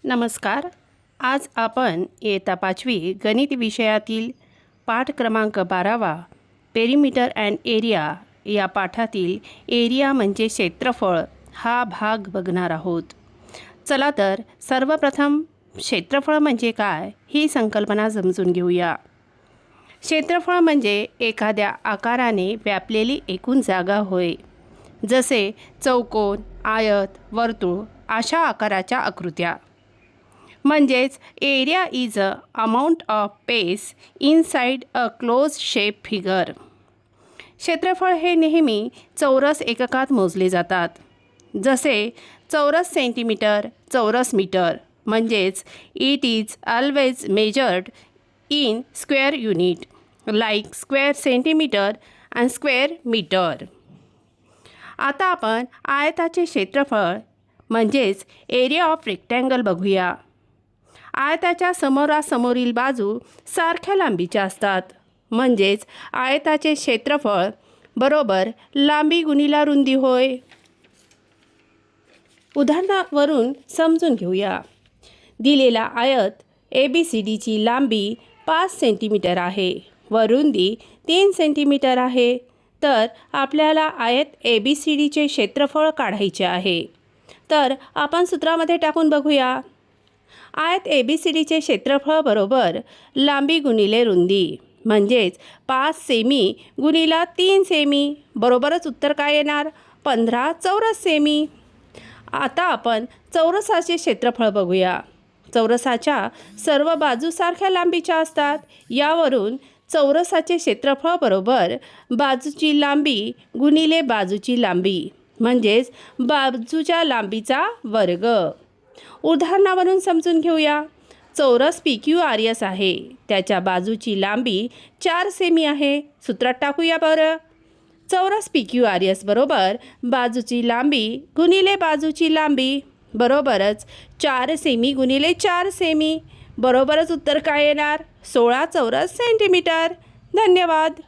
नमस्कार. आज आपण इयत्ता 5वी गणित विषयातील पाठ क्रमांक 12वा पेरिमीटर अँड एरिया या पाठातील एरिया म्हणजे क्षेत्रफळ हा भाग बघणार आहोत. चला तर सर्वप्रथम क्षेत्रफळ म्हणजे काय ही संकल्पना समजून घेऊया. क्षेत्रफळ म्हणजे एखाद्या आकाराने व्यापलेली एकूण जागा होय. जसे चौकोन, आयत, वर्तुळ अशा आकाराच्या आकृत्या. म्हणजेच area is a amount of space inside a close shape figure. क्षेत्रफळ हे नेहमी चौरस एककात मोजले जातात. जसे चौरस सेंटीमीटर, चौरस मीटर. म्हणजेच it is always measured in square unit like square centimetre and square metre. आता आपण आयताचे क्षेत्रफळ म्हणजेच एरिया ऑफ रेक्टँगल बघूया. आयताच्या समोरासमोरील बाजू सारख्या लांबीच्या असतात. म्हणजेच आयताचे क्षेत्रफळ बरोबर लांबी गुणिला रुंदी होय. उदाहरणावरून समजून घेऊया. दिलेला आयत ABCDची लांबी 5 सेंटीमीटर आहे व रुंदी 3 सेंटीमीटर आहे. तर आपल्याला आयत ABCDचे क्षेत्रफळ काढायचे आहे. तर आपण सूत्रामध्ये टाकून बघूया. आयत ABCDचे क्षेत्रफळ बरोबर लांबी गुणिले रुंदी. म्हणजेच 5 सेमी गुणिला 3 सेमी बरोबरच उत्तर काय येणार? 15 चौरस सेमी. आता आपण चौरसाचे क्षेत्रफळ बघूया. चौरसाच्या सर्व बाजू सारख्या लांबीच्या असतात. यावरून चौरसाचे क्षेत्रफळ बरोबर बाजूची लांबी गुणिले बाजूची लांबी म्हणजेच बाजूच्या लांबीचा वर्ग. उदाहरणावरून समजून घेऊया. चौरस PQRS आहे. त्याच्या बाजूची लांबी 4 सेमी आहे. सूत्रात टाकूया बरं. चौरस PQRS बरोबर बाजूची लांबी गुणिले बाजूची लांबी बरोबरच 4 सेमी गुणिले 4 सेमी बरोबरच उत्तर काय येणार? 16 चौरस सेंटीमीटर. धन्यवाद.